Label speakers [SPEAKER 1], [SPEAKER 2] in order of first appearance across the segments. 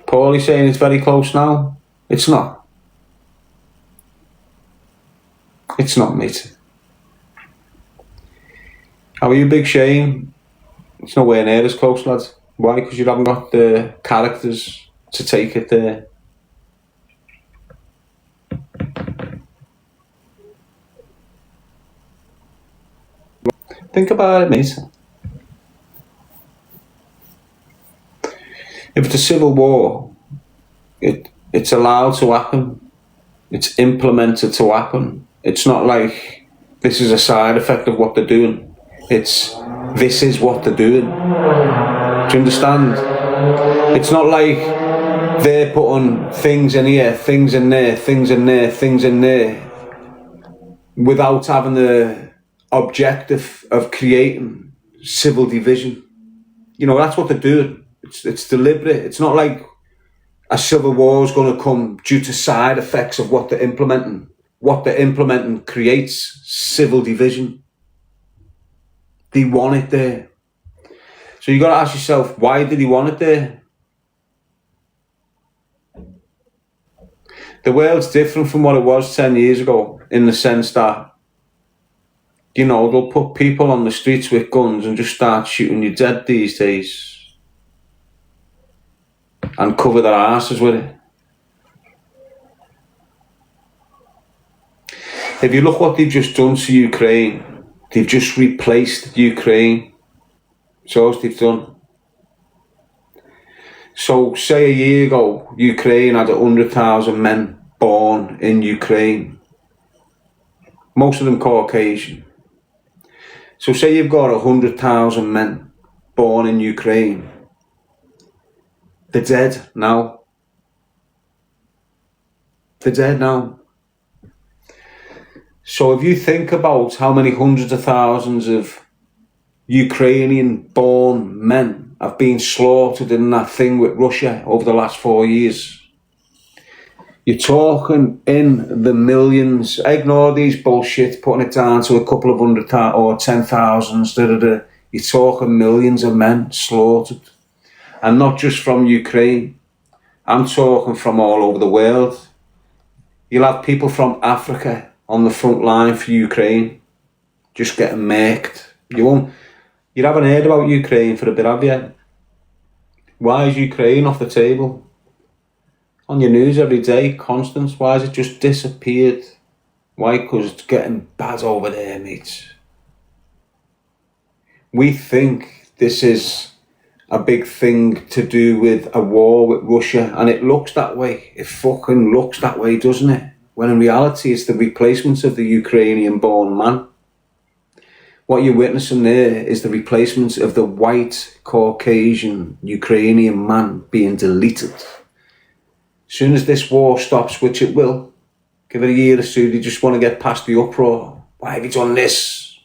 [SPEAKER 1] Paulie saying it's very close now. It's not. It's not, mate. How are you, Big Shane? It's nowhere near as close, lad. Why? Because you haven't got the characters to take it there. Think about it, mate. If it's a civil war, it's allowed to happen. It's implemented to happen. It's not like this is a side effect of what they're doing. This is what they're doing. Do you understand? It's not like they're putting things in here, things in there, things in there, things in there, without having the objective of creating civil division. You know, that's what they're doing. It's deliberate. It's not like a civil war is going to come due to side effects of what they're implementing. What they're implementing creates civil division. They want it there. So you got to ask yourself, why did he want it there? The world's different from what it was 10 years ago, in the sense that, you know, they'll put people on the streets with guns and just start shooting you dead these days. And cover their asses with it. If you look what they've just done to Ukraine, they've just replaced Ukraine. So what they've done. So say a year ago, Ukraine had 100,000 men born in Ukraine. Most of them Caucasian. So say you've got 100,000 men born in Ukraine. They're dead now. They're dead now. So if you think about how many hundreds of thousands of Ukrainian-born men have been slaughtered in that thing with Russia over the last 4 years, you're talking in the millions. Ignore these bullshit, putting it down to a couple of 100,000 or 10,000. You're talking millions of men slaughtered. And not just from Ukraine. I'm talking from all over the world. You'll have people from Africa on the front line for Ukraine, just getting murked. You haven't heard about Ukraine for a bit, have you? Why is Ukraine off the table? On your news every day, constant. Why has it just disappeared? Why? Because it's getting bad over there, mate. We think this is a big thing to do with a war with Russia, and it looks that way. It fucking looks that way, doesn't it? When in reality it's the replacement of the Ukrainian-born man. What you're witnessing there is the replacement of the white Caucasian Ukrainian man being deleted. As soon as this war stops, which it will, give it a year or two, they just want to get past the uproar. Why have you done this?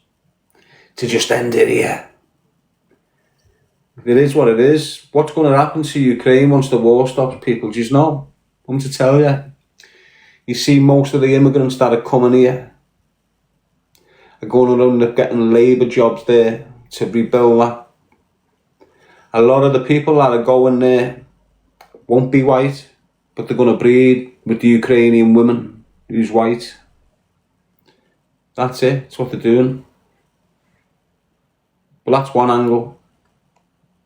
[SPEAKER 1] To just end it here. It is what it is. What's going to happen to Ukraine once the war stops, people? Do you know? I'm to tell you. You see, most of the immigrants that are coming here are going to end up getting labour jobs there to rebuild that. A lot of the people that are going there won't be white, but they're going to breed with the Ukrainian women who's white. That's it. That's what they're doing. Well, that's one angle.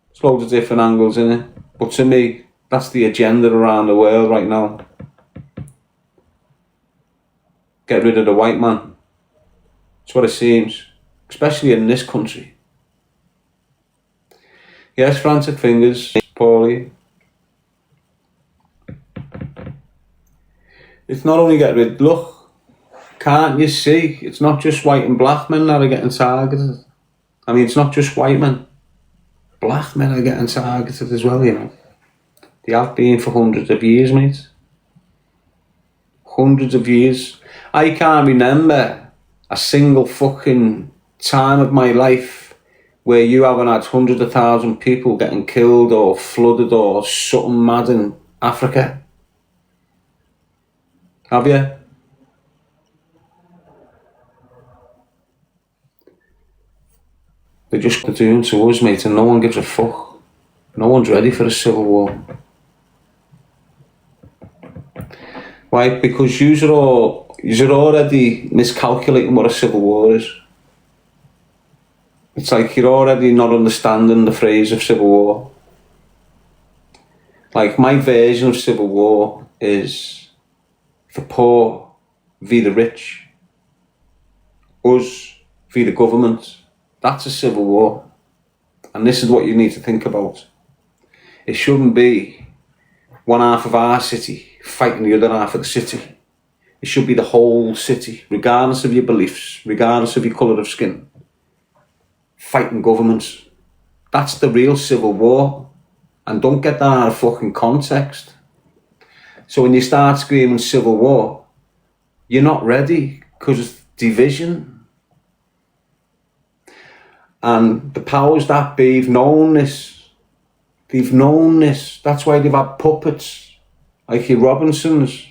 [SPEAKER 1] There's loads of different angles in it. But to me, that's the agenda around the world right now. Get rid of the white man. That's what it seems. Especially in this country. Yes, frantic fingers, Paulie. It's not only get rid... Look, can't you see? It's not just white and black men that are getting targeted. I mean, it's not just white men. Black men are getting targeted as well, you know. They have been for hundreds of years, mate. Hundreds of years. I can't remember a single fucking time of my life where you haven't had hundreds of thousands of people getting killed or flooded or something mad in Africa. Have you? They're just doing to us, mate, and no one gives a fuck. No one's ready for a civil war. Why? Because you're already miscalculating what a civil war is. It's like you're already not understanding the phrase of civil war. Like, my version of civil war is the poor v the rich, us v the government. That's a civil war. And this is what you need to think about. It shouldn't be one half of our city fighting the other half of the city. It should be the whole city, regardless of your beliefs, regardless of your colour of skin, fighting governments. That's the real civil war. And don't get that out of fucking context. So when you start screaming civil war, you're not ready, because it's division. And the powers that be have known this. They've known this. That's why they've had puppets like your Robinsons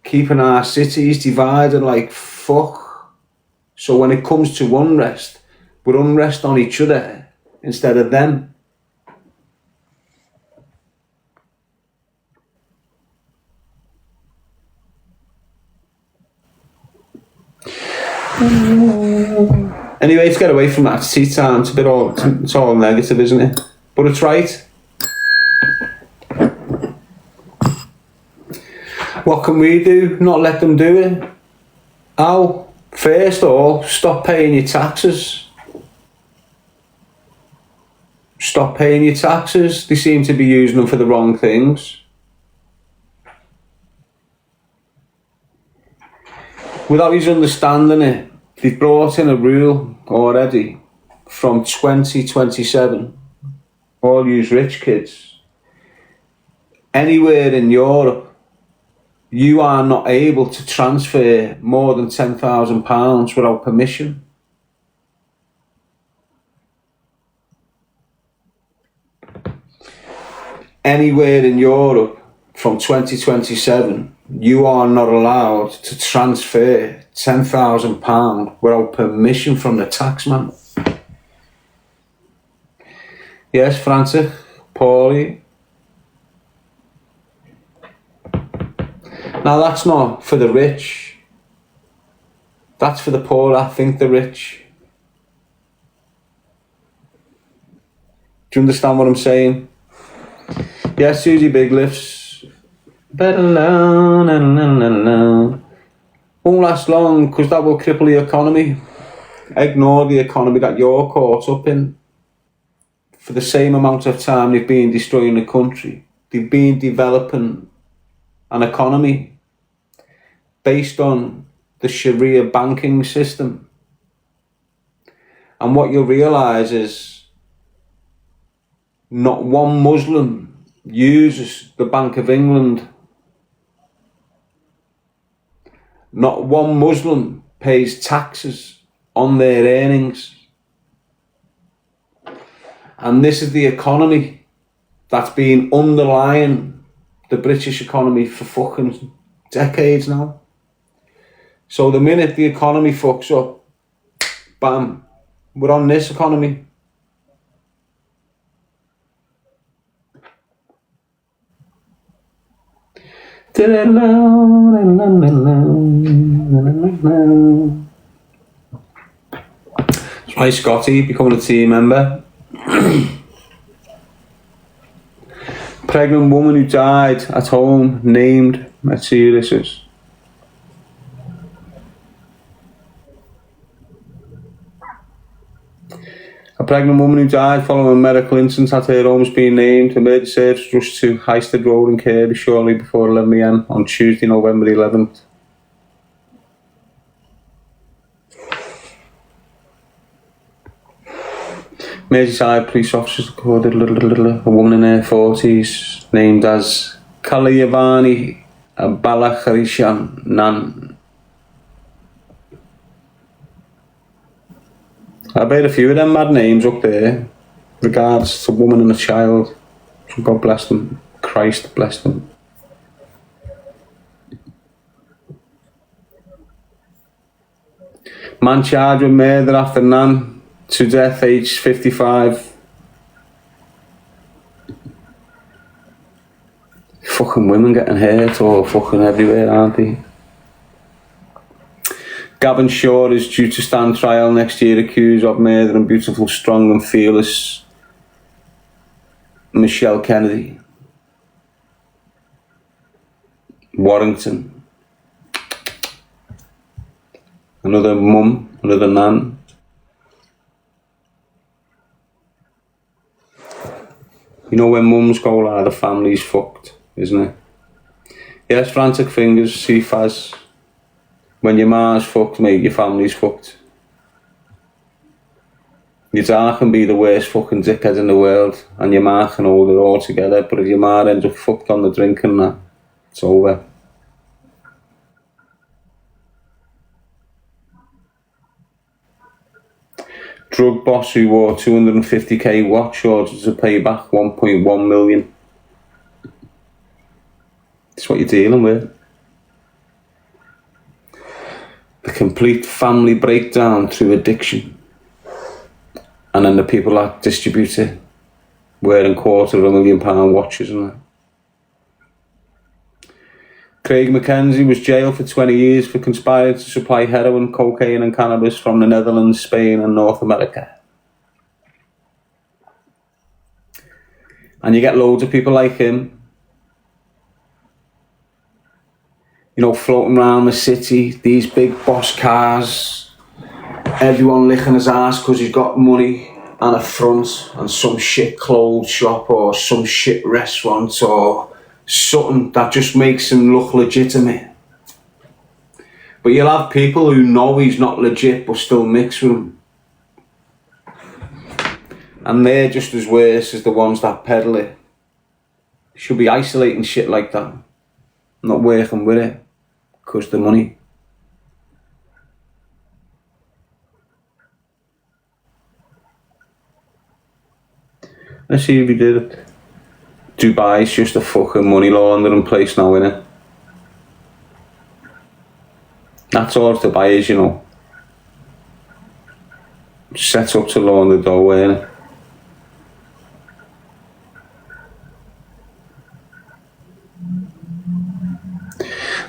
[SPEAKER 1] keeping our cities divided like fuck. So when it comes to unrest, we're unrest on each other instead of them. Anyway, let's get away from that. It's tea time. It's all negative, isn't it? But it's right. What can we do? Not let them do it? How? First of all, stop paying your taxes. Stop paying your taxes. They seem to be using them for the wrong things. Without his understanding it, they've brought in a rule already from 2027. All you rich kids. Anywhere in Europe, you are not able to transfer more than £10,000 without permission. Anywhere in Europe from 2027, you are not allowed to transfer £10,000 without permission from the taxman. Yes, Francis, Paulie. Now that's not for the rich. That's for the poor that think they're rich. Do you understand what I'm saying? Yes, Susie Big Lifts. Better alone. Won't last long, because that will cripple the economy. Ignore the economy that you're caught up in. For the same amount of time they've been destroying the country, they've been developing an economy based on the Sharia banking system. And what you'll realise is not one Muslim uses the Bank of England. Not one Muslim pays taxes on their earnings. And this is the economy that's been underlying the British economy for fucking decades now. So the minute the economy fucks up, bam, we're on this economy. Hi Scotty, becoming a team member. Pregnant woman who died at home, named Mercedes. A pregnant woman who died following a medical incident at her home has been named. Emergency service rushed to Highstead Road in Kirby shortly before 11 AM on Tuesday, November 11th. Merseyside police officers recorded a woman in her 40s named as Kalayavani Balakharishan Nan. I made a few of them mad names up there. Regards to a woman and a child. God bless them. Christ bless them. Man charged with murder after Nan to death, aged 55. fucking women getting hurt all fucking everywhere, aren't they? Gavin Shaw is due to stand trial next year, accused of murdering beautiful, strong and fearless Michelle Kennedy. Warrington. Another mum, another nan. You know when mums go like the family's fucked, isn't it? Yes, frantic fingers, see Faz. When your ma's fucked, mate, your family's fucked. Your dad can be the worst fucking dickhead in the world, and your ma can hold it all together, but if your ma ends up fucked on the drink and that, it's over. Drug boss who wore 250k watch ordered to pay back 1.1 million. That's what you're dealing with. The complete family breakdown through addiction. And then the people that distribute it wearing £250,000 watches and that. Craig Mckenzie was jailed for 20 years for conspiring to supply heroin, cocaine and cannabis from the Netherlands, Spain and North America. And you get loads of people like him, you know, floating around the city, these big boss cars, everyone licking his ass because he's got money and a front and some shit clothes shop or some shit restaurant or something that just makes him look legitimate. But you'll have people who know he's not legit but still mix with him. And they're just as worse as the ones that peddle it. Should be isolating shit like that. Not working with it. Because the money. Let's see if he did it. Dubai's just a fucking money laundering place now, innit? That's all Dubai is, you know. Set up to launder dough, innit?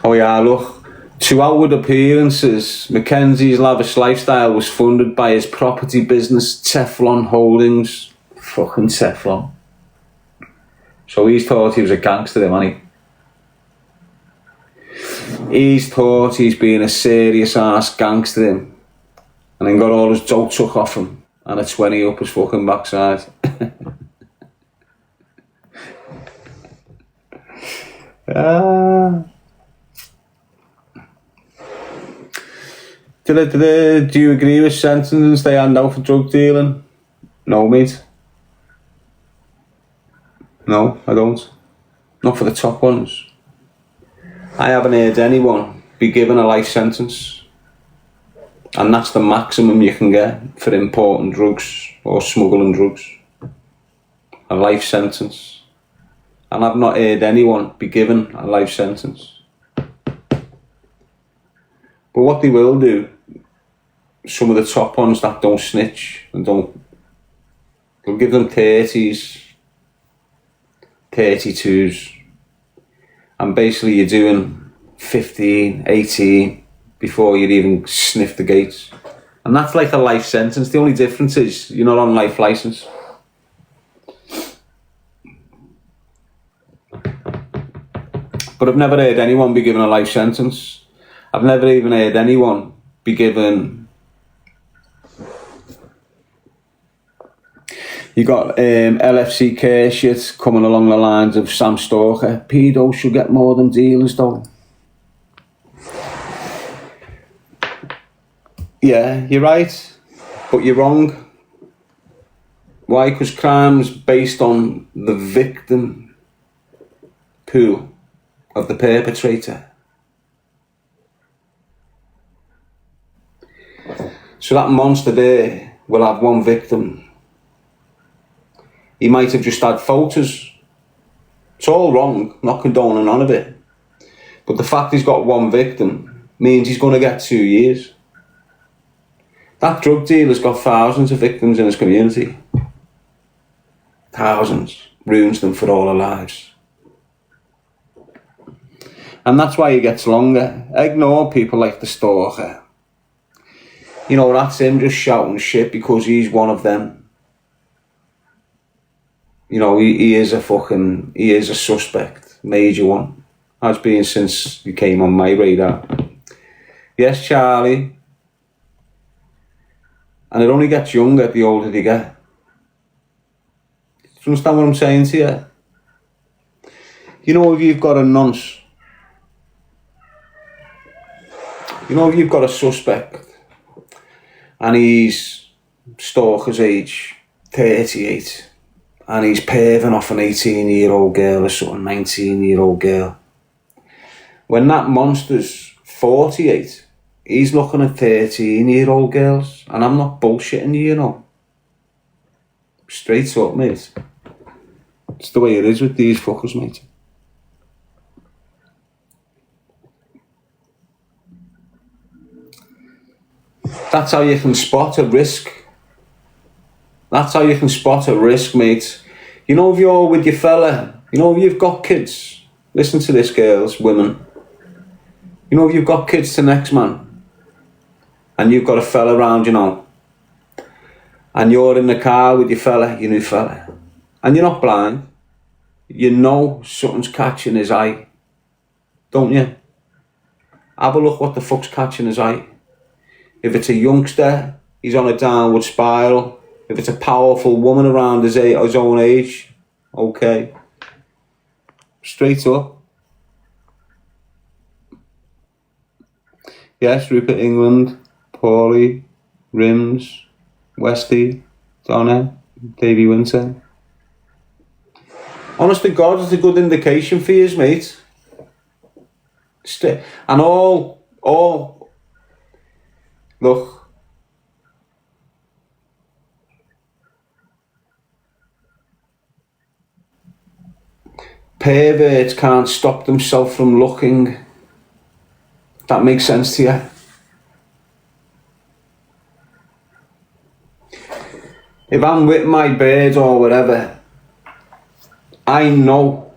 [SPEAKER 1] Oh yeah, look. To outward appearances, Mackenzie's lavish lifestyle was funded by his property business, Teflon Holdings. Fucking Teflon. So he's thought he was a gangster, hasn't he? He's thought he's been a serious ass gangster, and then got all his dough took off him and a 20 up his fucking backside. Do you agree with sentences they hand out for drug dealing? No, mate. No, I don't. Not for the top ones. I haven't heard anyone be given a life sentence. And that's the maximum you can get for importing drugs or smuggling drugs. A life sentence. And I've not heard anyone be given a life sentence. But what they will do, some of the top ones that don't snitch and don't, they'll give them 30s, 32s, and basically you're doing 15, 18 before you even sniff the gates. And that's like a life sentence. The only difference is you're not on life licence. But I've never heard anyone be given a life sentence. I've never even heard anyone be given... You got LFCK shit coming along the lines of Sam Stalker. Pedos should get more than dealers though. Yeah, you're right, but you're wrong. Why? Because crime's based on the victim pool of the perpetrator. So that monster there will have one victim. He might have just had photos. It's all wrong, not condoning none of it. But the fact he's got one victim means he's going to get 2 years. That drug dealer's got thousands of victims in his community. Thousands. Ruins them for all their lives. And that's why he gets longer. Ignore people like the Stalker. You know, that's him just shouting shit because he's one of them. You know, he is a suspect, major one. Has been since he came on my radar. Yes, Charlie. And it only gets younger the older they get. Do you understand what I'm saying to you? You know, if you've got a nonce, you know, if you've got a suspect and he's Stalker's age, 38, and he's perving off an 18-year-old girl or something, 19-year-old girl. When that monster's 48, he's looking at 13-year-old girls, and I'm not bullshitting you, you know. Straight up, mate. It's the way it is with these fuckers, mate. That's how you can spot a risk. That's how you can spot a risk, mate. You know, if you're with your fella, you know, if you've got kids, listen to this, girls, women. You know, if you've got kids to next man, and you've got a fella around, you know, and you're in the car with your fella, your new fella, and you're not blind, you know something's catching his eye, don't you? Have a look what the fuck's catching his eye. If it's a youngster, he's on a downward spiral. If it's a powerful woman around his own age, okay. Straight up. Yes, Rupert England, Paulie, Rims, Westy, Donna, Davey Winter. Honest to God, it's a good indication for you, mate. And all, look. Perverts can't stop themselves from looking. That makes sense to you? If I'm with my bird or whatever, I know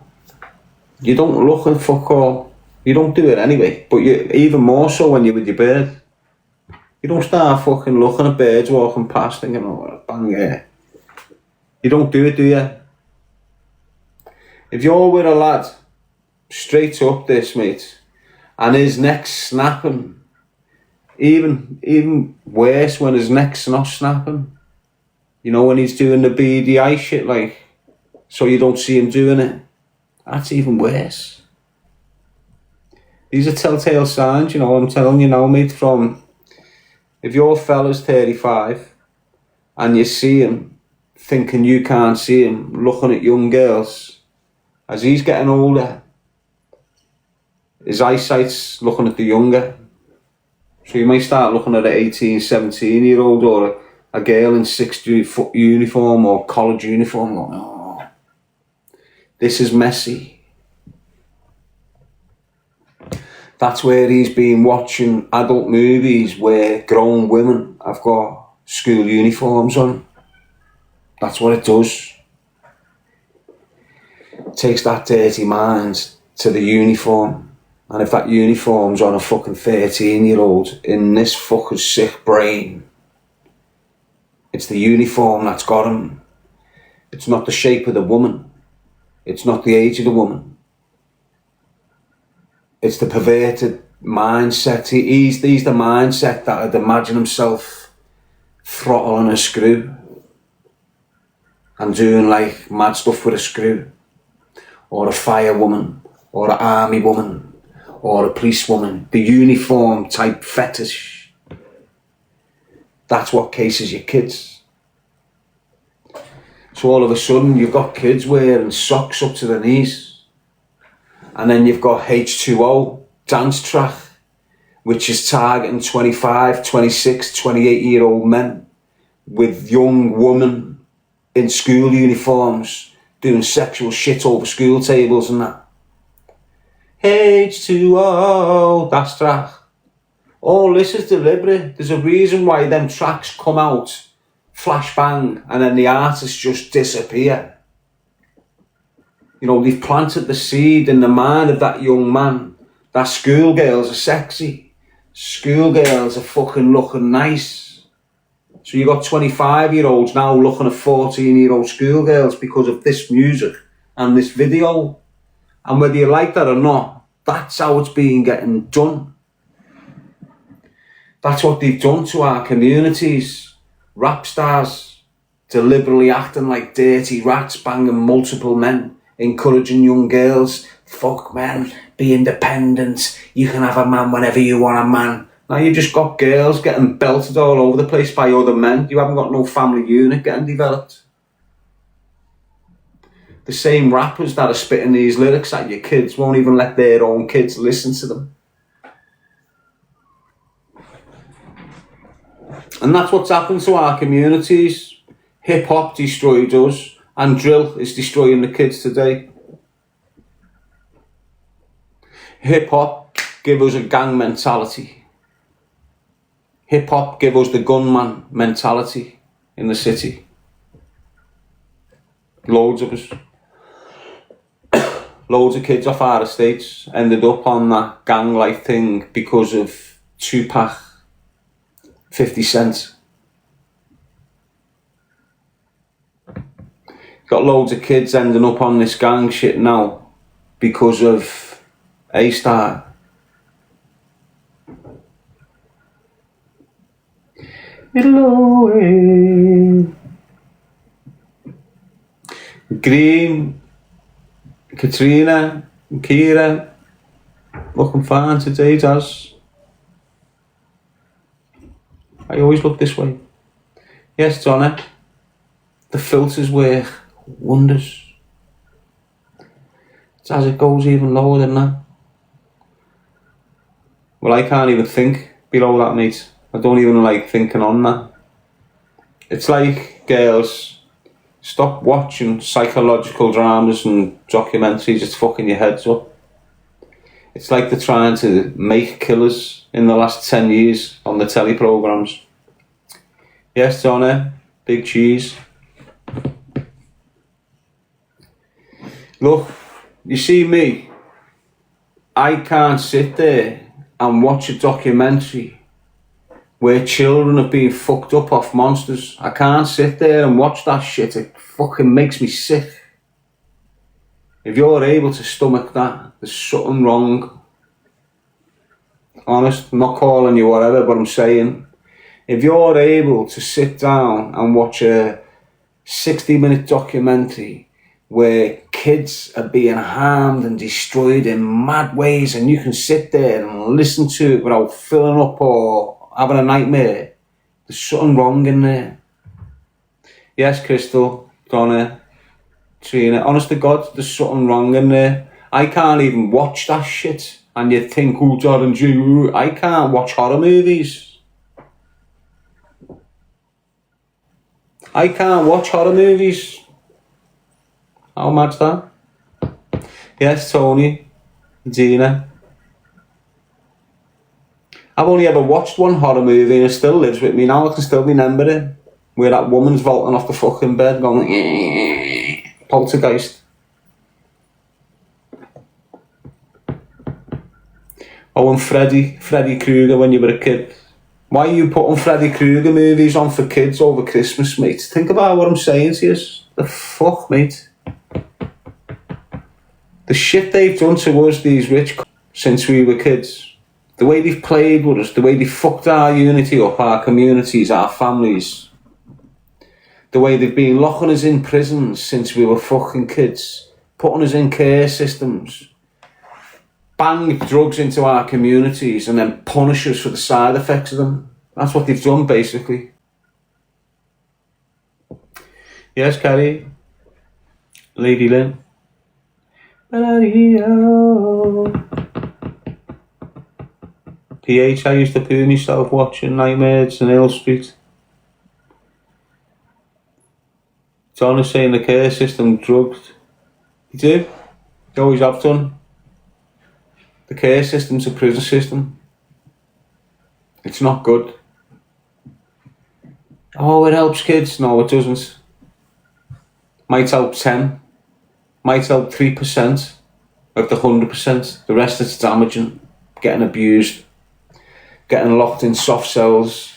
[SPEAKER 1] you don't look and fuck all. You don't do it anyway, but you even more so when you're with your bird. You don't start fucking looking at birds walking past thinking, oh, bang, yeah. You don't do it, do you? If you're with a lad, straight up this, mate, and his neck's snapping, even worse when his neck's not snapping. You know, when he's doing the beady eye shit, like, so you don't see him doing it. That's even worse. These are telltale signs, you know, I'm telling you now, mate, from, if your fella's 35, and you see him, thinking you can't see him, looking at young girls, as he's getting older, his eyesight's looking at the younger. So you might start looking at an 18, 17-year-old or a girl in 6-foot uniform or college uniform going, oh, this is messy. That's where he's been watching adult movies where grown women have got school uniforms on. That's what it does. Takes that dirty mind to the uniform, and if that uniform's on a fucking 13-year-old in this fucking sick brain, it's the uniform that's got him. It's not the shape of the woman, it's not the age of the woman, it's the perverted mindset. He's the mindset that would imagine himself throttling a screw and doing like mad stuff with a screw, or a firewoman, or an army woman, or a police woman. The uniform type fetish. That's what cases your kids. So all of a sudden you've got kids wearing socks up to their knees, and then you've got H2O dance track, which is targeting 25, 26, 28-year-old men with young women in school uniforms doing sexual shit over school tables and that. H2O, that's track. All this is deliberate. There's a reason why them tracks come out, flash bang, and then the artists just disappear. You know, they've planted the seed in the mind of that young man that schoolgirls are sexy. Schoolgirls are fucking looking nice. So you got 25-year-olds now looking at 14-year-old schoolgirls because of this music and this video. And whether you like that or not, that's how it's being getting done. That's what they've done to our communities. Rap stars deliberately acting like dirty rats, banging multiple men, encouraging young girls, fuck men, be independent, you can have a man whenever you want a man. Now you've just got girls getting belted all over the place by other men. You haven't got no family unit getting developed. The same rappers that are spitting these lyrics at your kids won't even let their own kids listen to them. And that's what's happened to our communities. Hip-hop destroyed us, and drill is destroying the kids today. Hip-hop give us a gang mentality. Hip-hop give us the gunman mentality in the city. Loads of us. Loads of kids off our estates ended up on that gang-like thing because of Tupac, 50 Cent. Got loads of kids ending up on this gang shit now because of A-Star. Hello, Green, Katrina, Kira, looking fine today, Daz. I always look this way. Yes, Donna, the filters work wonders. It's as it goes even lower than that. Well, I can't even think below that, mate. I don't even like thinking on that. It's like, girls, stop watching psychological dramas and documentaries. It's fucking your heads up. It's like they're trying to make killers in the last 10 years on the telly programmes. Yes, Donna, big cheese. Look, you see me, I can't sit there and watch a documentary where children have been fucked up off monsters. I can't sit there and watch that shit. It fucking makes me sick. If you're able to stomach that, there's something wrong. Honest, I'm not calling you whatever, but I'm saying, if you're able to sit down and watch a 60-minute documentary where kids are being harmed and destroyed in mad ways, and you can sit there and listen to it without filling up or having a nightmare, there's something wrong in there. Yes, Crystal, Donna, Trina, honest to God, there's something wrong in there. I can't even watch that shit. And you think, oh, Darren, I can't watch horror movies. I can't watch horror movies. How mad's that? Yes, Tony, Dina. I've only ever watched one horror movie and it still lives with me now. I can still remember it. Where that woman's vaulting off the fucking bed going, poltergeist. Oh, and Freddy Krueger when you were a kid. Why are you putting Freddy Krueger movies on for kids over Christmas, mate? Think about what I'm saying to you. The fuck, mate? The shit they've done to us, these rich since we were kids. The way they've played with us, the way they've fucked our unity up, our communities, our families. The way they've been locking us in prisons since we were fucking kids. Putting us in care systems. Bang drugs into our communities and then punish us for the side effects of them. That's what they've done, basically. Yes, Carrie. Lady Lynn. PH, I used to poo myself watching Nightmares in Hill Street. John is saying the care system drugged. You do? You always have done. The care system's a prison system. It's not good. Oh, it helps kids. No, it doesn't. Might help 10. Might help 3% of the 100%. The rest it's damaging. getting abused, getting locked in soft cells,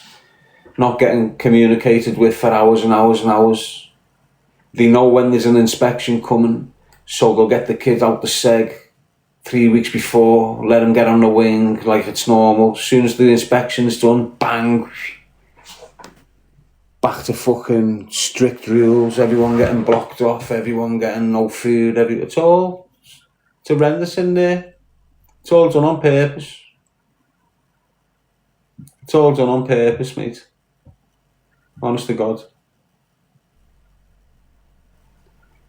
[SPEAKER 1] not getting communicated with for hours and hours and hours. They know when there's an inspection coming, so they'll get the kid out the seg 3 weeks before, let him get on the wing like it's normal. As soon as the inspection's done, bang, back to fucking strict rules, everyone getting blocked off, everyone getting no food, it's horrendous in there. It's all done on purpose. It's all done on purpose, mate. Honest to God.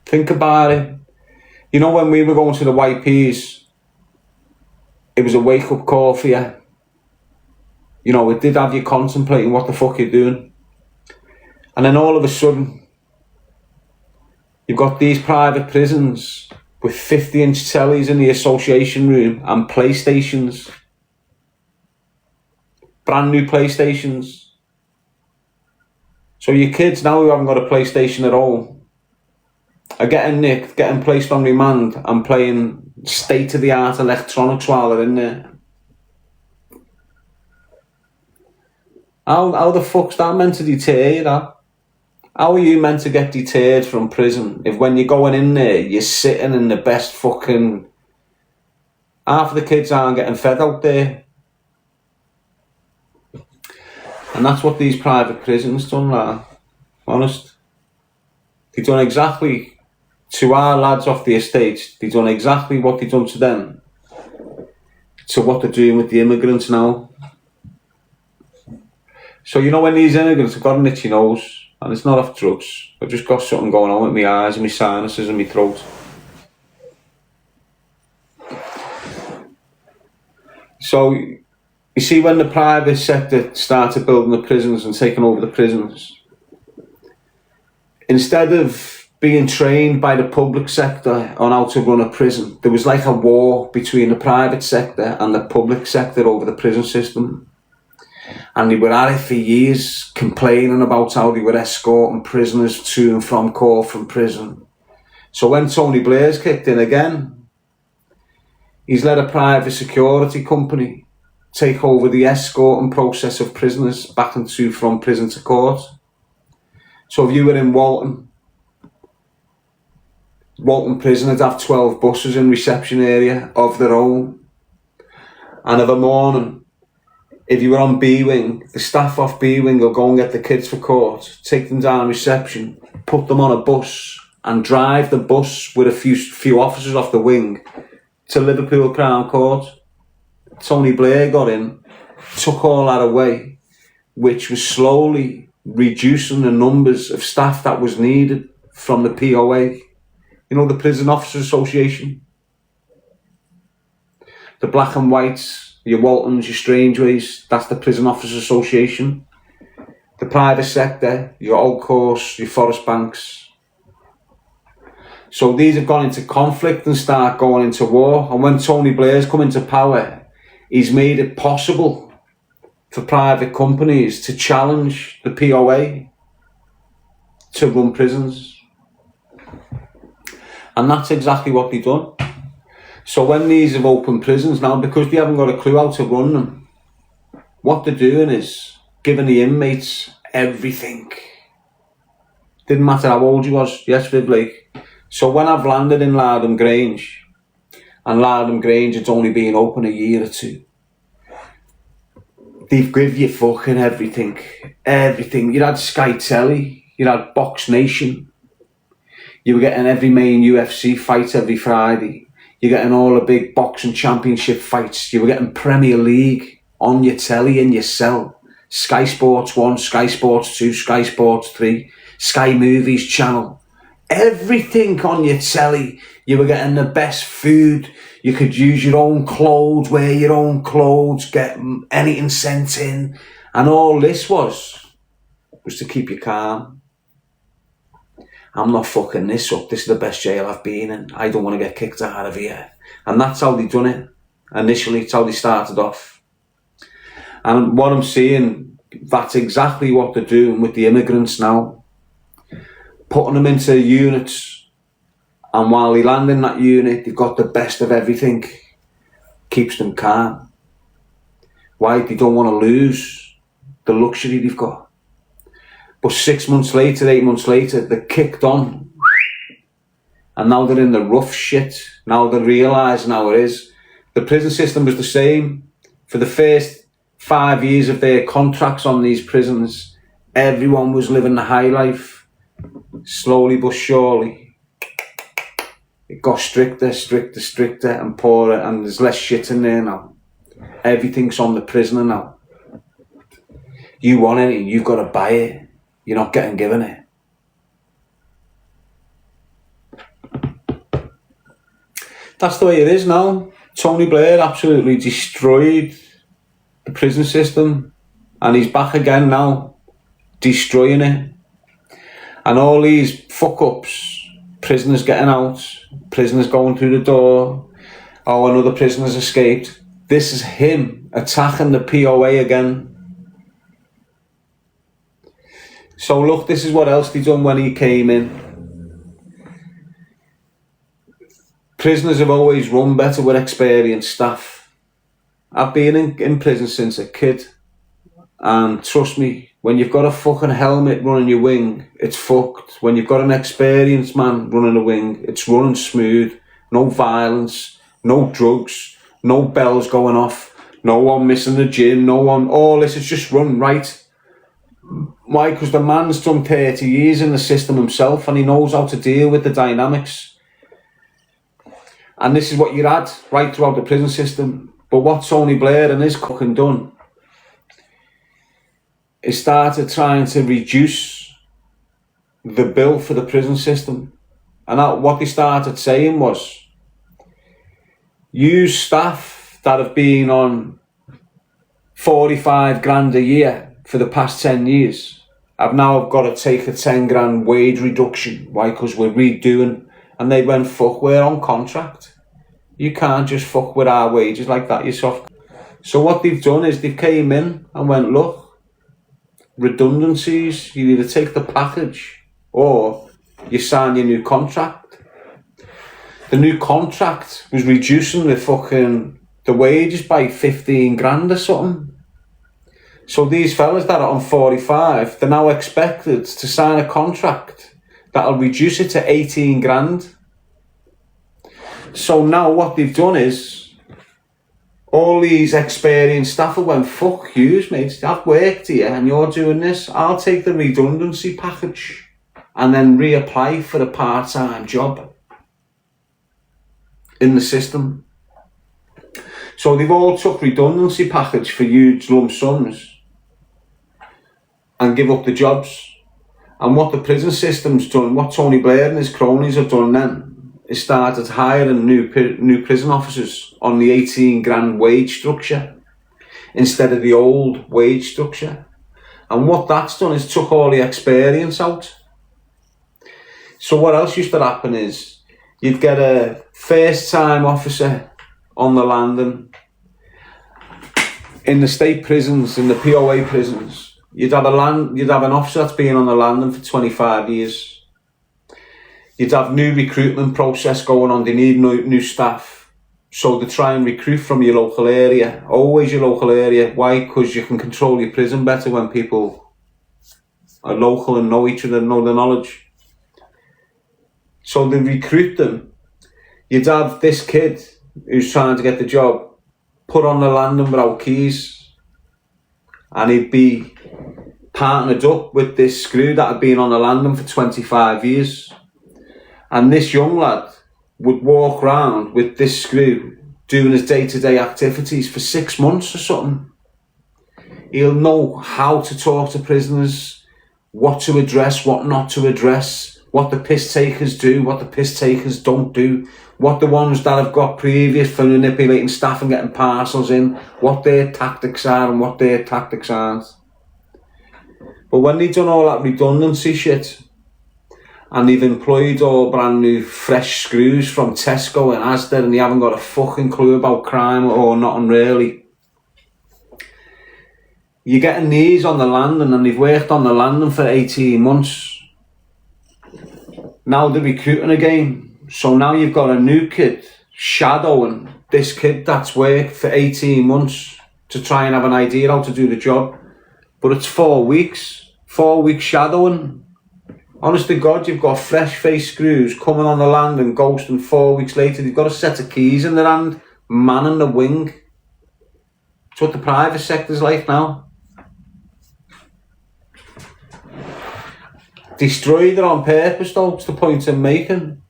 [SPEAKER 1] Think about it. You know, when we were going to the White Peas, it was a wake-up call for you. You know, it did have you contemplating what the fuck you're doing. And then all of a sudden, you've got these private prisons with 50-inch tellies in the association room and PlayStations. Brand new PlayStations. So your kids now who haven't got a PlayStation at home are getting nicked, getting placed on remand and playing state-of-the-art electronics while they're in there. How the fuck's that meant to deter you, that? How are you meant to get deterred from prison if when you're going in there, you're sitting in the best fucking... Half of the kids aren't getting fed out there. And that's what these private prisons done, like. Honest. They done exactly... To our lads off the estate, they done exactly what they done to them, to what they're doing with the immigrants now. So you know when these immigrants have got an itchy nose, and it's not off drugs, I've just got something going on with my eyes and my sinuses and my throat. So you see, when the private sector started building the prisons and taking over the prisons, instead of being trained by the public sector on how to run a prison, there was like a war between the private sector and the public sector over the prison system. And they were at it for years, complaining about how they were escorting prisoners to and from court from prison. So when Tony Blair's kicked in again, he's let a private security company take over the escorting process of prisoners back and to from prison to court. So if you were in Walton prison would have 12 buses in reception area of their own. And of a morning, if you were on B-Wing, the staff off B-Wing will go and get the kids for court, take them down reception, put them on a bus and drive the bus with a few officers off the wing to Liverpool Crown Court. Tony Blair got in, took all that away, which was slowly reducing the numbers of staff that was needed from the POA. You know, the Prison Officers Association. The black and whites, your Waltons, your Strangeways, that's the Prison Officers Association. The private sector, your Old Course, your Forest Banks. So these have gone into conflict and start going into war. And when Tony Blair's come into power, he's made it possible for private companies to challenge the POA to run prisons. And that's exactly what they've done. So when these have opened prisons now, because they haven't got a clue how to run them, what they're doing is giving the inmates everything. Didn't matter how old you was, yes, Viv Blake. So when I've landed in Lardham Grange, and Lardham Grange had only been open a year or two, they've give you fucking everything. Everything. You had Sky Telly, you had Box Nation, you were getting every main UFC fight every Friday. You're getting all the big boxing championship fights. You were getting Premier League on your telly in your cell. Sky Sports 1, Sky Sports 2, Sky Sports 3, Sky Movies channel. Everything on your telly. You were getting the best food. You could use your own clothes, wear your own clothes, get anything sent in. And all this was to keep you calm. I'm not fucking this up. This is the best jail I've been in. I don't want to get kicked out of here. And that's how they done it. Initially, it's how they started off. And what I'm seeing, that's exactly what they're doing with the immigrants now. Putting them into units. And while they land in that unit, they've got the best of everything. Keeps them calm. Why? They don't want to lose the luxury they've got. But 6 months later, 8 months later, they're kicked on. And now they're in the rough shit. Now they're realising how it is. The prison system was the same. For the first 5 years of their contracts on these prisons, everyone was living the high life. Slowly but surely, it got stricter, and poorer, and there's less shit in there now. Everything's on the prisoner now. You want anything, you've got to buy it. You're not getting given it. That's the way it is now. Tony Blair absolutely destroyed the prison system, and he's back again now, destroying it. And all these fuck-ups, prisoners getting out, prisoners going through the door, oh, another prisoner's escaped. This is him attacking the POA again. So look, this is what else they done when he came in. Prisoners have always run better with experienced staff. I've been in prison since a kid, and trust me, when you've got a fucking helmet running your wing, it's fucked. When you've got an experienced man running a wing, it's running smooth. No violence, no drugs, no bells going off, no one missing the gym, no one, all this is just run right. Why? Because the man's done 30 years in the system himself, and he knows how to deal with the dynamics. And this is what you had right throughout the prison system. But what Tony Blair and his cooking done is started trying to reduce the bill for the prison system. And what they started saying was, use staff that have been on 45 grand a year for the past 10 years. I've now got to take a 10 grand wage reduction. Why? Because we're redoing. And they went, fuck, we're on contract. You can't just fuck with our wages like that yourself. So what they've done is they've came in and went, look, redundancies, you either take the package or you sign your new contract. The new contract was reducing the wages by 15 grand or something. So these fellas that are on 45, they're now expected to sign a contract that'll reduce it to 18 grand. So now what they've done is, all these experienced staff have went, fuck yous, mate, I've worked here and you're doing this, I'll take the redundancy package and then reapply for a part-time job in the system. So they've all took redundancy package for huge lump sums and give up the jobs. And what the prison system's done, what Tony Blair and his cronies have done then, is started hiring new prison officers on the 18 grand wage structure instead of the old wage structure. And what that's done is took all the experience out. So what else used to happen is, you'd get a first-time officer on the landing. In the state prisons, in the POA prisons, you'd have an officer that's been on the landing for 25 years. You'd have new recruitment process going on. They need new staff. So they try and recruit from your local area. Always your local area. Why? Because you can control your prison better when people are local and know each other and know the knowledge. So they recruit them. You'd have this kid who's trying to get the job put on the landing without keys. And he'd be partnered up with this screw that had been on the landing for 25 years. And this young lad would walk around with this screw doing his day-to-day activities for 6 months or something. He'll know how to talk to prisoners, what to address, what not to address, what the piss takers do, what the piss takers don't do, what the ones that have got previous for manipulating staff and getting parcels in, what their tactics are and what their tactics aren't. But when they've done all that redundancy shit, and they've employed all brand new fresh screws from Tesco and Asda, and they haven't got a fucking clue about crime or nothing really. You're getting these on the landing, and they've worked on the landing for 18 months. Now they're recruiting again. So now you've got a new kid shadowing this kid that's worked for 18 months to try and have an idea how to do the job. But it's 4 weeks. 4 weeks shadowing. Honest to God, you've got fresh-faced screws coming on the land and ghosting 4 weeks later. They've got a set of keys in their hand, manning the wing. It's what the private sector's like now. Destroyed it on purpose though, it's the point I'm making.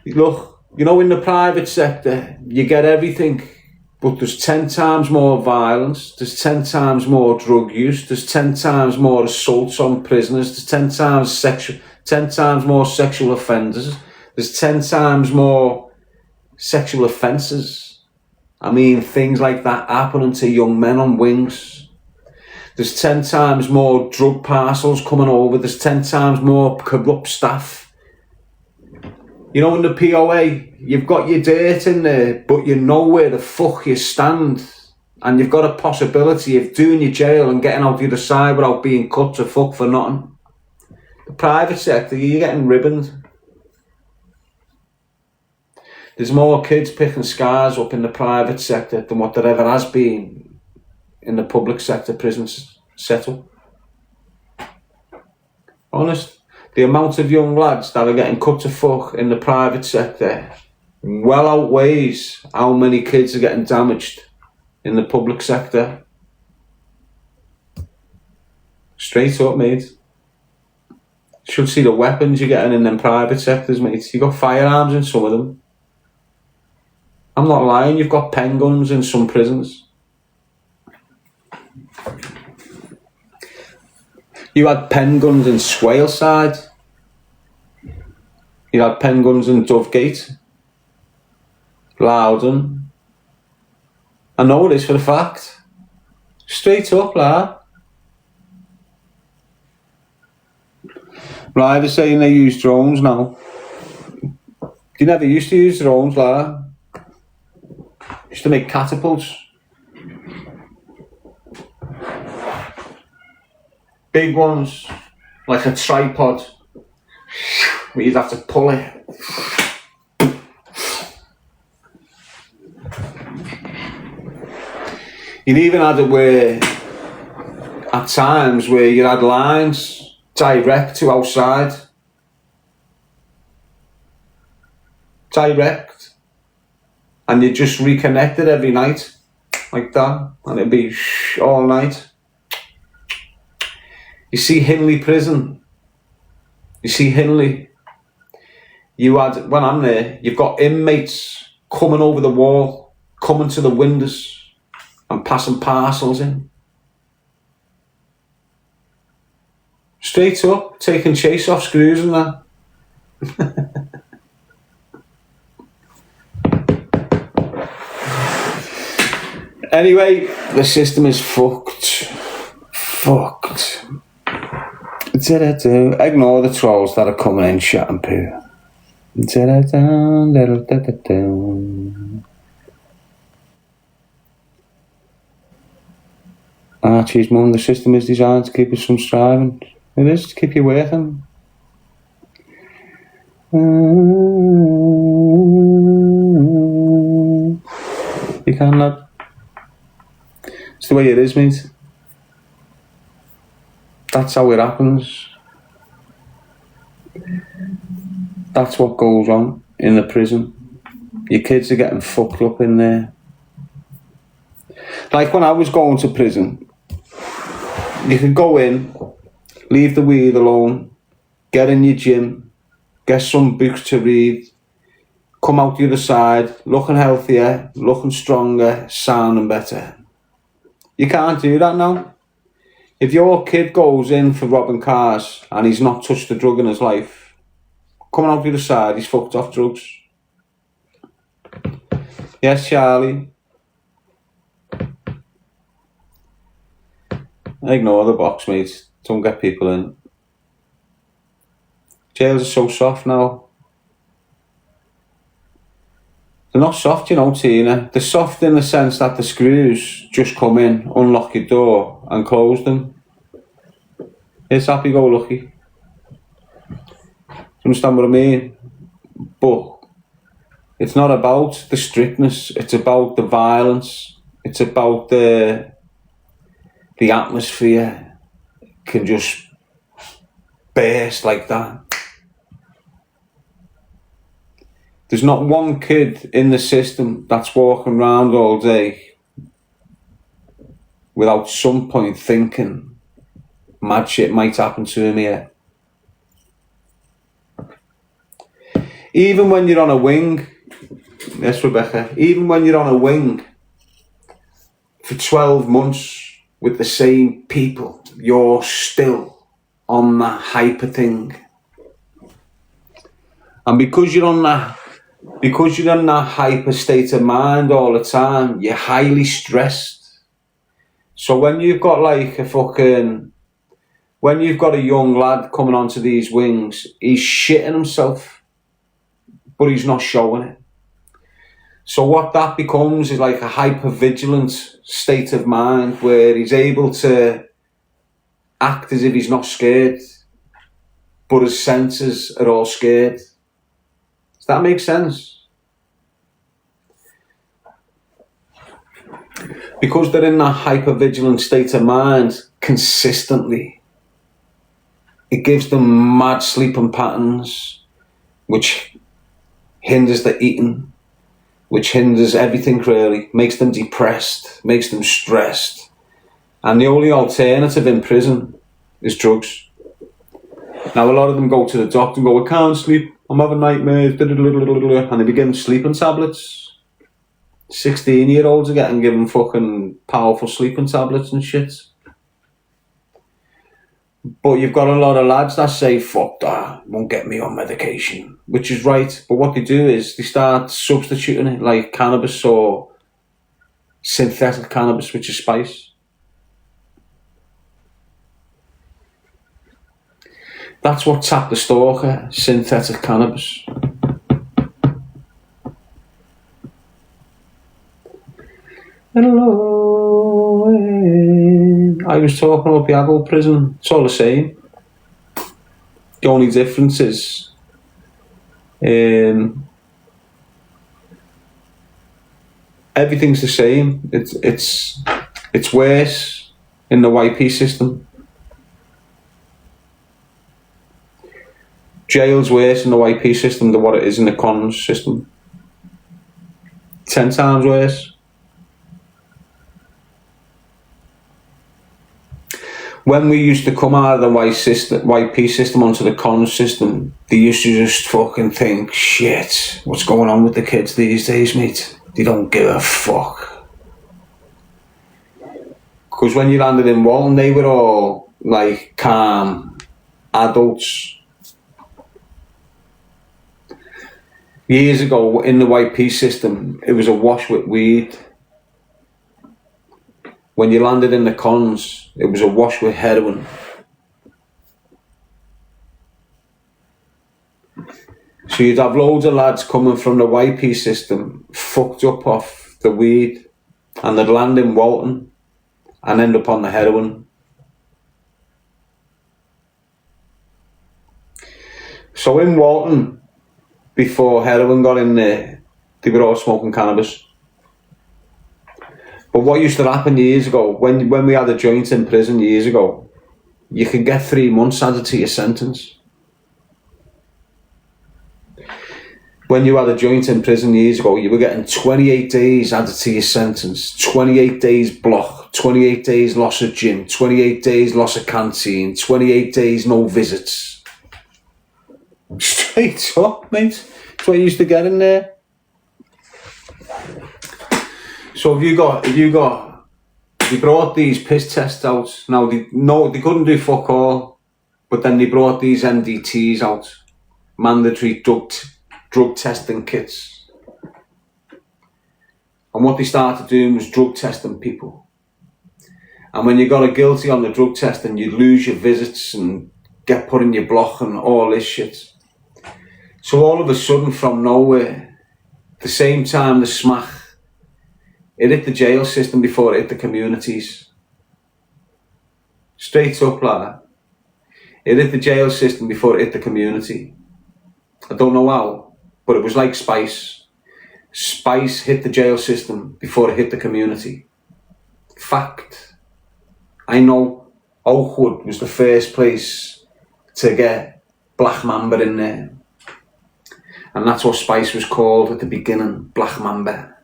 [SPEAKER 1] Look, you know, in the private sector, you get everything. But there's 10 times more violence, there's 10 times more drug use, there's 10 times more assaults on prisoners, there's 10 times more sexual offenders, there's 10 times more sexual offences. I mean, things like that happening to young men on wings. There's 10 times more drug parcels coming over, there's 10 times more corrupt staff. You know, in the POA, you've got your dirt in there, but you know where the fuck you stand. And you've got a possibility of doing your jail and getting out the other side without being cut to fuck for nothing. The private sector, you're getting ribboned. There's more kids picking scars up in the private sector than what there ever has been in the public sector prisons setup. Honest. The amount of young lads that are getting cut to fuck in the private sector well outweighs how many kids are getting damaged in the public sector. Straight up, mate. Should see the weapons you're getting in them private sectors, mate. You got firearms in some of them. I'm not lying, you've got pen guns in some prisons. You had pen guns in Swaleside. You had pen guns in Dovegate. Loudon. I know this for a fact. Straight up, lad. Right, they're saying they use drones now. You never used to use drones, lad. Used to make catapults. Big ones, like a tripod, where you'd have to pull it. You'd even had it where, at times, where you had lines direct to outside. Direct. And you just reconnected every night, like that, and it'd be all night. You see Hinley Prison. You see Hinley. You had, when I'm there, you've got inmates coming over the wall, coming to the windows and passing parcels in. Straight up, taking chase off screws and that. Anyway, the system is fucked. Fucked. Ignore the trolls that are coming in shit and poo. Archie's mum, the system is designed to keep us from striving. It is to keep you working. You can, lad. It's the way it is, mate. That's how it happens. That's what goes on in the prison. Your kids are getting fucked up in there. Like when I was going to prison, you could go in, leave the weed alone, get in your gym, get some books to read, come out the other side, looking healthier, looking stronger, sounding better. You can't do that now. If your kid goes in for robbing cars and he's not touched a drug in his life, coming out the other side, he's fucked off drugs. Yes, Charlie. Ignore the box, mate. Don't get people in. Jails are so soft now. They're not soft, you know, Tina. They're soft in the sense that the screws just come in, unlock your door and close them. It's happy-go-lucky. You understand what I mean? But it's not about the strictness, it's about the violence. It's about the atmosphere can just burst like that. There's not one kid in the system that's walking around all day without some point thinking mad shit might happen to him here. Even when you're on a wing, yes, Rebecca, even when you're on a wing for 12 months with the same people, you're still on that hyper thing. And because you're in that hyper state of mind all the time, you're highly stressed. So when you've got when you've got a young lad coming onto these wings, he's shitting himself, but he's not showing it. So what that becomes is like a hyper-vigilant state of mind where he's able to act as if he's not scared, but his senses are all scared. Does that make sense? Because they're in that hyper-vigilant state of mind consistently, it gives them mad sleeping patterns, which hinders the eating, which hinders everything really, makes them depressed, makes them stressed. And the only alternative in prison is drugs. Now a lot of them go to the doctor and go, I can't sleep, I'm having nightmares, and they be given sleeping tablets. 16-year-olds are getting given fucking powerful sleeping tablets and shit. But you've got a lot of lads that say, fuck that, won't get me on medication, which is right. But what they do is they start substituting it like cannabis or synthetic cannabis, which is spice. That's what tapped the Stalker, synthetic cannabis. Hello. I was talking about the adult prison. It's all the same. The only difference is everything's the same. It's worse in the YP system. Jail's worse in the YP system than what it is in the cons system. 10 times worse. When we used to come out of the YP system onto the cons system, they used to just fucking think, shit, what's going on with the kids these days, mate? They don't give a fuck. Because when you landed in Walton, they were all like calm adults. Years ago in the YP system, it was a wash with weed. When you landed in the cons, it was a wash with heroin. So you'd have loads of lads coming from the YP system, fucked up off the weed, and they'd land in Walton and end up on the heroin. So in Walton, before heroin got in there, they were all smoking cannabis. But what used to happen years ago, when we had a joint in prison years ago, you could get 3 months added to your sentence. When you had a joint in prison years ago, you were getting 28 days added to your sentence, 28 days block, 28 days loss of gym, 28 days loss of canteen, 28 days no visits. Straight up, mate. That's what you used to get in there. So they brought these piss tests out. Now they couldn't do fuck all, but then they brought these MDTs out, mandatory drug testing kits. And what they started doing was drug testing people. And when you got a guilty on the drug testing, you'd lose your visits and get put in your block and all this shit. So all of a sudden, from nowhere, the same time the smack, it hit the jail system before it hit the communities. Straight up like that. It hit the jail system before it hit the community. I don't know how, but it was like spice. Spice hit the jail system before it hit the community. Fact. I know Oakwood was the first place to get Black Mamba in there. And that's what Spice was called at the beginning, Black Mamba.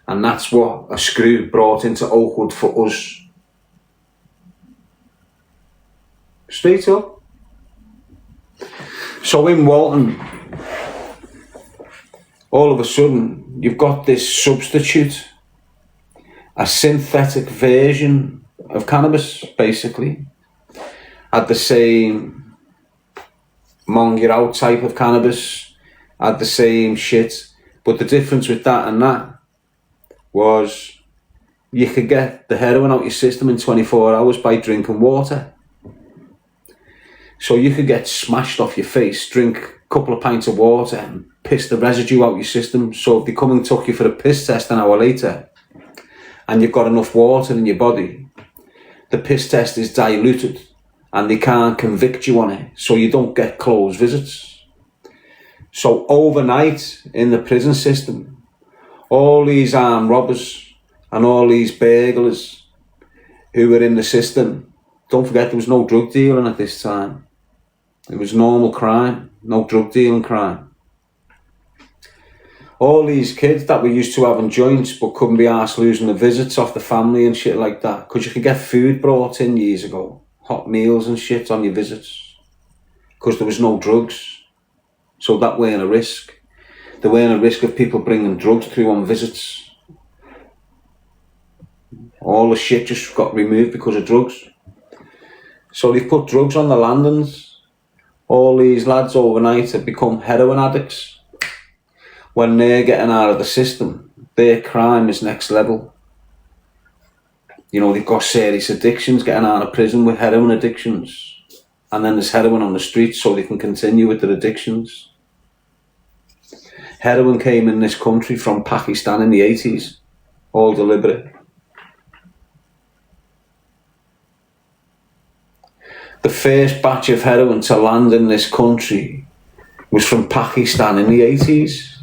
[SPEAKER 1] And that's what a screw brought into Oakwood for us. Straight up. So in Walton, all of a sudden, you've got this substitute, a synthetic version of cannabis, basically. Had the same mong you out type of cannabis, had the same shit, but the difference with that and that was you could get the heroin out your system in 24 hours by drinking water. So you could get smashed off your face, drink a couple of pints of water and piss the residue out your system. So if they come and took you for a piss test an hour later and you've got enough water in your body, the piss test is diluted and they can't convict you on it, so you don't get closed visits. So overnight in the prison system, all these armed robbers and all these burglars who were in the system, don't forget there was no drug dealing at this time. It was normal crime, no drug dealing crime. All these kids that were used to having joints but couldn't be arsed losing the visits off the family and shit like that, because you could get food brought in years ago, hot meals and shit on your visits, because there was no drugs. So that weren't a risk. There weren't a risk of people bringing drugs through on visits. All the shit just got removed because of drugs. So they've put drugs on the landings. All these lads overnight have become heroin addicts. When they're getting out of the system, their crime is next level. You know, they've got serious addictions, getting out of prison with heroin addictions. And then there's heroin on the streets so they can continue with their addictions. Heroin came in this country from Pakistan in the 80s, all deliberate. The first batch of heroin to land in this country was from Pakistan in the 80s.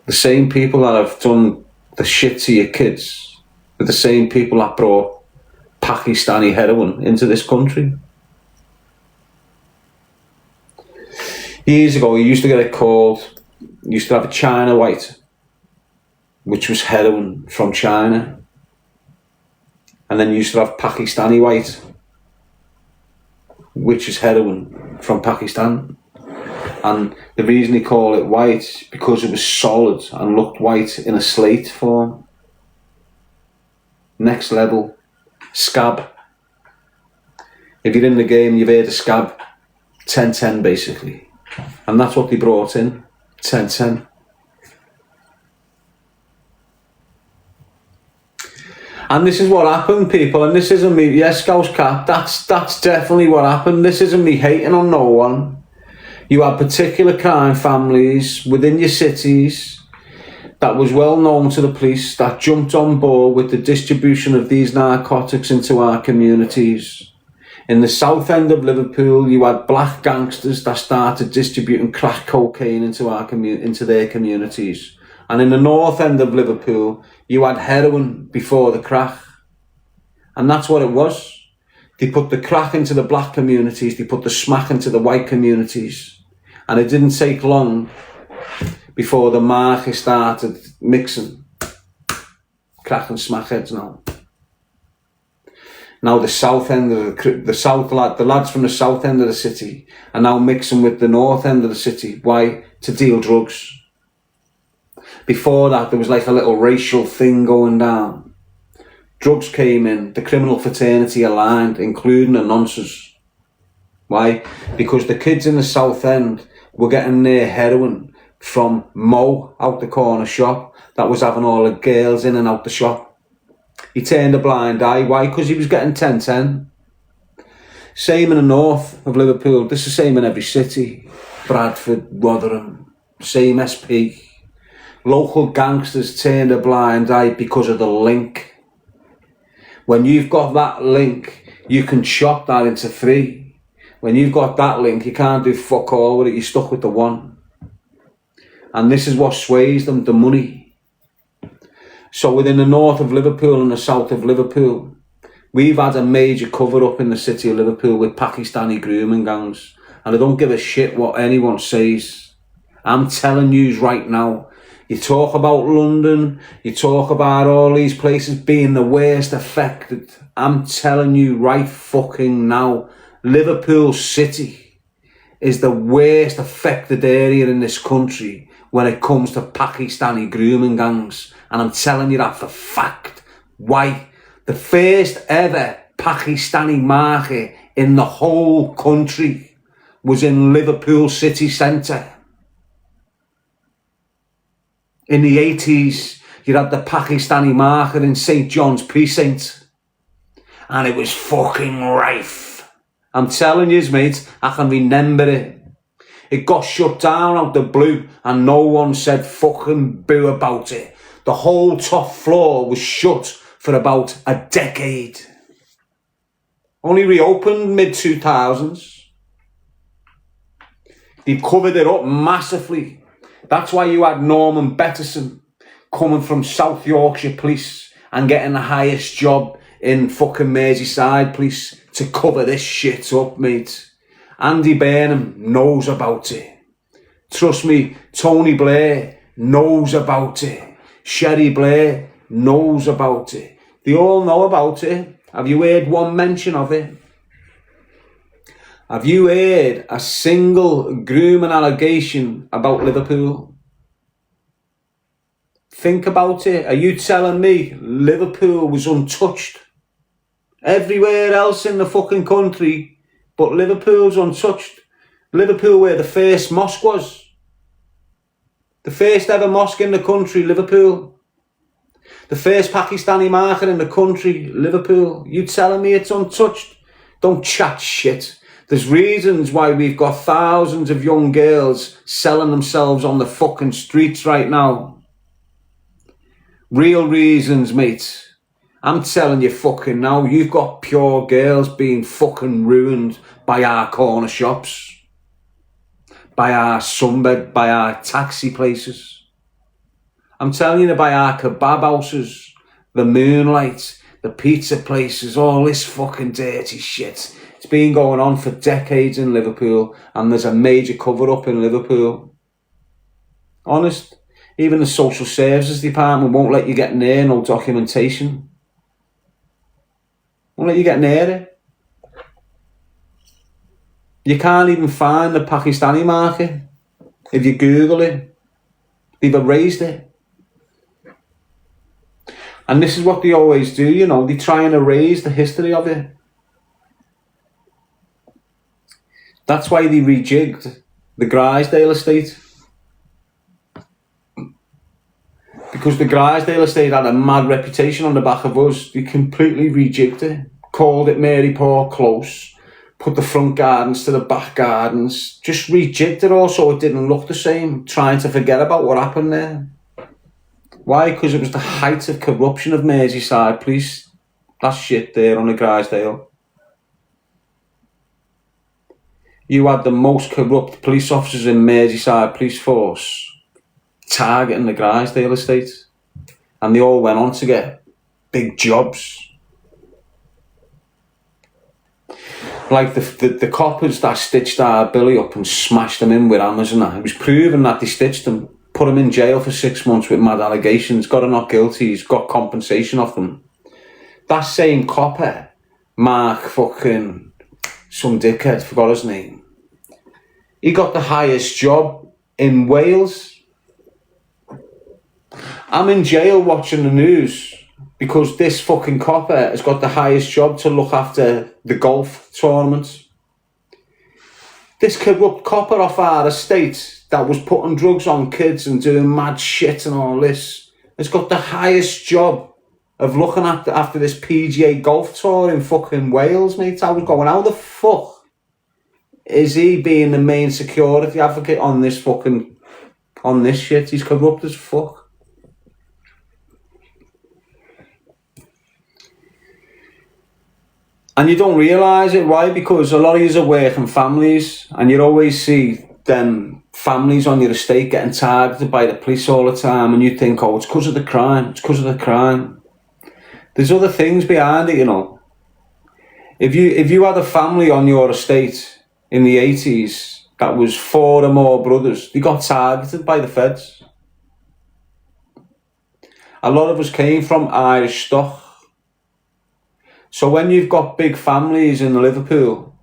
[SPEAKER 1] The same people that have done the shit to your kids are the same people that brought Pakistani heroin into this country. Years ago, you used to get it called, you used to have a China White, which was heroin from China. And then you used to have Pakistani White, which is heroin from Pakistan. And the reason they call it white is because it was solid and looked white in a slate form. Next level, scab. If you're in the game, you've heard of scab, 1010 basically. And that's what they brought in, 1010. And this is what happened, people, and this isn't me, yes, Scouse Cap, that's definitely what happened. This isn't me hating on no one. You had particular crime families within your cities that was well known to the police that jumped on board with the distribution of these narcotics into our communities. In the south end of Liverpool, you had black gangsters that started distributing crack cocaine into their communities. And in the north end of Liverpool, you had heroin before the crack. And that's what it was. They put the crack into the black communities, they put the smack into the white communities. And it didn't take long before the market started mixing crack and smack heads now. Now the south end of the lads from the south end of the city are now mixing with the north end of the city. Why? To deal drugs. Before that, there was like a little racial thing going down. Drugs came in, the criminal fraternity aligned, including the nonces. Why? Because the kids in the south end were getting their heroin from Mo out the corner shop that was having all the girls in and out the shop. He turned a blind eye. Why? Because he was getting 1010. Same in the north of Liverpool. This is the same in every city. Bradford, Rotherham, same SP. Local gangsters turned a blind eye because of the link. When you've got that link, you can chop that into three. When you've got that link, you can't do fuck all with it. You're stuck with the one. And this is what sways them, the money. So within the north of Liverpool and the south of Liverpool, we've had a major cover-up in the city of Liverpool with Pakistani grooming gangs. And I don't give a shit what anyone says. I'm telling you right now, you talk about London, you talk about all these places being the worst affected. I'm telling you right fucking now, Liverpool City is the worst affected area in this country when it comes to Pakistani grooming gangs. And I'm telling you that for fact. Why? The first ever Pakistani market in the whole country was in Liverpool city centre. In the 80s, you had the Pakistani market in St. John's Precinct. And it was fucking rife. I'm telling you, mate, I can remember it. It got shut down out the blue and no one said fucking boo about it. The whole top floor was shut for about a decade. Only reopened mid-2000s. They covered it up massively. That's why you had Norman Betterson coming from South Yorkshire Police and getting the highest job in fucking Merseyside Police to cover this shit up, mate. Andy Burnham knows about it. Trust me, Tony Blair knows about it. Sherry Blair knows about it. They all know about it. Have you heard one mention of it? Have you heard a single grooming allegation about Liverpool? Think about it. Are you telling me Liverpool was untouched? Everywhere else in the fucking country, but Liverpool's untouched. Liverpool where the first mosque was. The first ever mosque in the country, Liverpool. The first Pakistani market in the country, Liverpool. You telling me it's untouched? Don't chat shit. There's reasons why we've got thousands of young girls selling themselves on the fucking streets right now. Real reasons, mate. I'm telling you fucking now, you've got pure girls being fucking ruined by our corner shops, by our sunbed, by our taxi places. I'm telling you, by our kebab houses, the Moonlight, the pizza places, all this fucking dirty shit. It's been going on for decades in Liverpool, and there's a major cover-up in Liverpool. Honest, even the social services department won't let you get near no documentation. Won't let you get near it. You can't even find the Pakistani market. If you Google it, they've erased it. And this is what they always do, you know, they try and erase the history of it. That's why they rejigged the Grisdale estate. Because the Grisdale estate had a mad reputation on the back of us. They completely rejigged it. Called it Maryport Close. Put the front gardens to the back gardens. Just rejigged it all so it didn't look the same. Trying to forget about what happened there. Why? Because it was the height of corruption of Merseyside Police. That shit there on the Grisdale. You had the most corrupt police officers in Merseyside Police Force targeting the Grisdale estate. And they all went on to get big jobs. Like the coppers that stitched our Billy up and smashed him in with hammers and that. It was proven that they stitched him, put him in jail for 6 months with mad allegations, got him not guilty, he's got compensation off them. That same copper, Mark fucking, some dickhead, forgot his name. He got the highest job in Wales. I'm in jail watching the news because this fucking copper has got the highest job to look after the golf tournaments. This corrupt copper off our estate that was putting drugs on kids and doing mad shit and all this has got the highest job of looking after this PGA golf tour in fucking Wales, mate. I was going, how the fuck is he being the main security advocate on this fucking, on this shit? He's corrupt as fuck. And you don't realise it. Why? Because a lot of yous are working families and you always see them families on your estate getting targeted by the police all the time, and you think, oh, it's because of the crime, it's because of the crime. There's other things behind it, you know. If you had a family on your estate in the 80s that was 4 or more brothers, they got targeted by the feds. A lot of us came from Irish stock. So when you've got big families in Liverpool,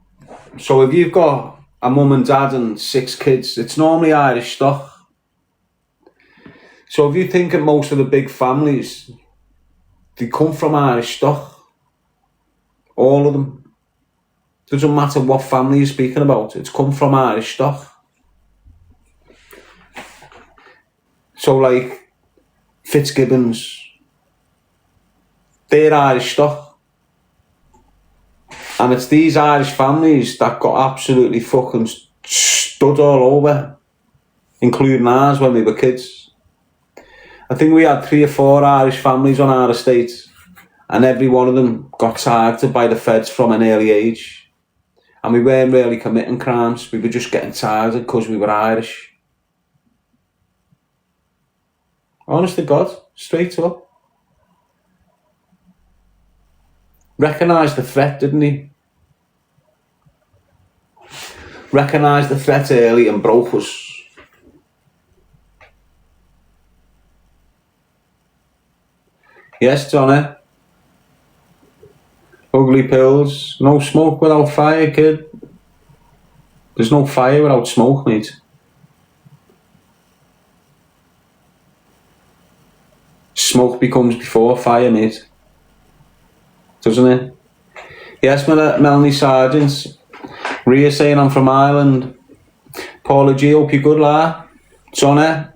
[SPEAKER 1] so if you've got a mum and dad and 6 kids, it's normally Irish stock. So if you think of most of the big families, they come from Irish stock. All of them. Doesn't matter what family you're speaking about, it's come from Irish stock. So like Fitzgibbons, they're Irish stock. And it's these Irish families that got absolutely fucking stood all over, including ours when we were kids. I think we had 3 or 4 Irish families on our estate, and every one of them got targeted by the feds from an early age. And we weren't really committing crimes, we were just getting targeted because we were Irish. Honest to God, straight up. Recognised the threat, didn't he? Recognised the threat early and broke us. Yes, Johnny. Ugly pills. No smoke without fire, kid. There's no fire without smoke, mate. Smoke becomes before fire, mate. Doesn't it? Yes, Melanie Sargent. Ria saying I'm from Ireland. Paula G, hope you're good, la. Johnny.